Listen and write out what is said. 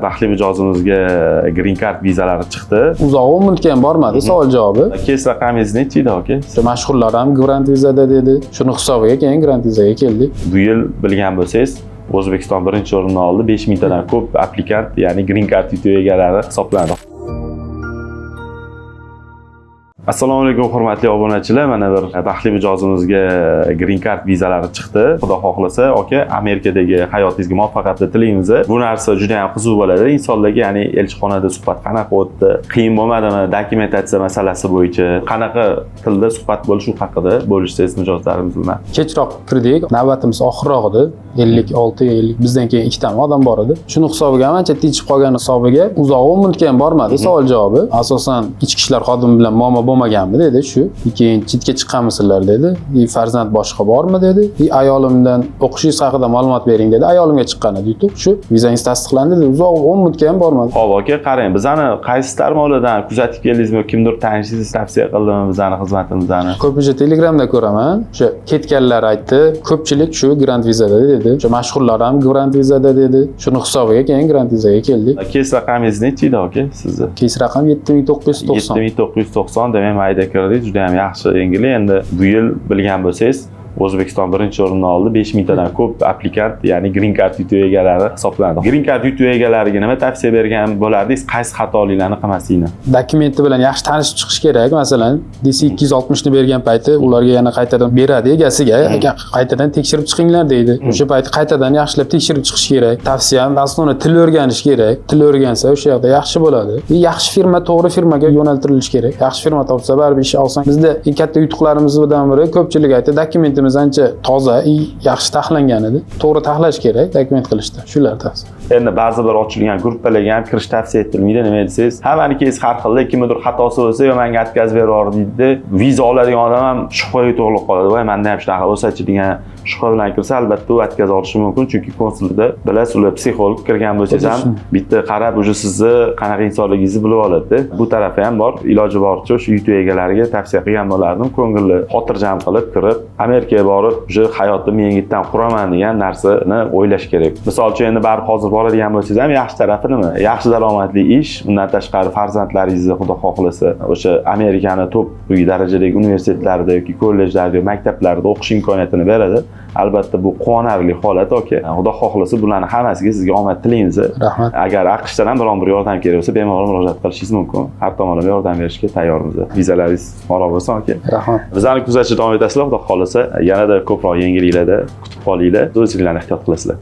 baxtli mijozimizga green card vizalari chiqdi. Uzoq muddatga ham bormadi, savol javobi. Kes raqamingiz necha edi aka? Mashhurlar ham Grand Vizada dedi. Shuni hisobiga keyin Grand Vizaga keldik. Bu yil bilgan bo'lsangiz, O'zbekiston birinchi o'rinni oldi. 5000 tadan ko'p applikant, ya'ni green card yutuq egalari hisoblanadi. Assalomu alaykum hurmatli obunachilar. Mana bir baxtli mijozimizga green card vizalari chiqdi. Xudo xohlasa, aka, Amerikadagi hayotingizga muvaffaqiyat tilaymiz. Bu narsa juda ham qiziq bo'ladi. Insonlarga, ya'ni elchixonada suhbat qanaqa o'tdi? Qiyin bo'lmadimi? Dokumentatsiya masalasi bo'yicha qanaqa tilda suhbat bo'lishi haqida bo'lishsangiz mijozlarimiz bilan. Kechroq kirdik. Navbatimiz oxirroq edi. 56 bizdan keyin ikkita odam bor edi. Shuni hisobiga ancha tejib qolgan hisobiga uzoq muddatga ham bormadi, savol javobi. Asosan ichki ishlar xodimi bilan muammo bo'lmaganmi dedi shu. Keyin chetga chiqqanmisizlar dedi. Farzand boshqa bormi dedi. Ayolimdan o'qishingiz haqida ma'lumot bering dedi. Ayolimga chiqqan edi yutuq shu. Vizangiz tasdiqlandi dedi. Uzoq muddatga ham bormadi. Xo'p aka, qarang, bizani qaysi tarmoqlardan kuzatib keldingizmi? Kimdir tanishingiz tavsiya qildimi bizani xizmatimizni? Ko'pincha Telegramda ko'raman. O'sha ketganlar aytdi. Ko'pchilik shu Grand Vizada dedi. O'sha mashhurlar ham Grand Vizada dedi. Shuni hisobiga keyin Grand Vizaga keldik. Kes raqamingiz necha edi aka sizda? Kes raqam 7990. 7990 demak mayda kirdik, juda ham yaxshi yengil. Endi bu yil bilgan bo'lsangiz, O'zbekiston birinchi o'rinni oldi. 5000 tadan ko'p applikant, ya'ni green card yutuq egalari hisoblanadi. Green card yutuq egalariga nima tavsiya bergan bo'lardingiz? Qaysi xatoliklarni qilmaslikni? Dokumenti bilan yaxshi tanishib chiqish kerak. Masalan, DC260 ni bergan payti ularga yana qaytadan beradi egasiga. Qaytadan tekshirib chiqinglar deydi. O'sha payti qaytadan yaxshilab tekshirib chiqish kerak. Tavsiyam aslida til o'rganish kerak. Til o'rgansa o'sha yerda yaxshi bo'ladi. Yaxshi firma, to'g'ri firmaga yo'naltirilish kerak. Yaxshi firma topsa baribir ish olsang. Bizda eng katta yutuqlarimizdan biri ko'pchilik aytdi, dokumentimiz ancha toza, yaxshi taxlangan edi. To'g'ri taxlash kerak dokument qilishda. Shular tavsiya. Endi ba'zi bir ochilgan gruppalarga ham kirish tavsiya etilmaydi. Nima desangiz, hammaniki har xil, kimdir xatosi bo'lsa, yo menga atkazib beror deydi. Viza oladigan odam ham shubhaga to'g'rilib qoladi. Voy, menda ham shunaqa bo'lsa-chi degan shubha bilan kirsa, albatta u atkaza olishi mumkin, chunki konsulda bilasiz, ular psixolog kirgan bo'lsangiz ham bitta qarab, o'sha sizni qanaqa insonligingizni bilib oladi. Bu tarafi ham bor. Iloji boricha o'sha yutuq egalariga tavsiya qilgan bo'lardim. Ko'ngilli, xotirjam qilib kirib, Amerikaga borib, o'sha hayotimni yangitdan quraman degan narsani o'ylash kerak. Misol uchun endi baribir hozir boradigan bo'lsangiz ham yaxshi tarafi nima? Yaxshi daromadli ish, undan tashqari farzandlaringizni xudo xohlasa o'sha Amerikani top darajadagi universitetlarda yoki kollejlarda, maktablarda o'qish imkoniyatini beradi. Albatta bu quvonarli holat aka. Xudo xohlasa bularning hammasiga sizga omad tilaymiz. Rahmat. Agar AQShdan ham biron bir yordam kerak bo'lsa, bemalol murojaat qilishingiz mumkin. Har tomonlama yordam berishga tayyormiz. Vizalaringiz ma'lum bo'lsin aka. Rahmat. Bizlarni kuzatishda davom etasizlar. Xudo xohlasa yanada ko'proq yangiliklarda kutib qolinglar. O'zingizlarni ehtiyot qilasizlar.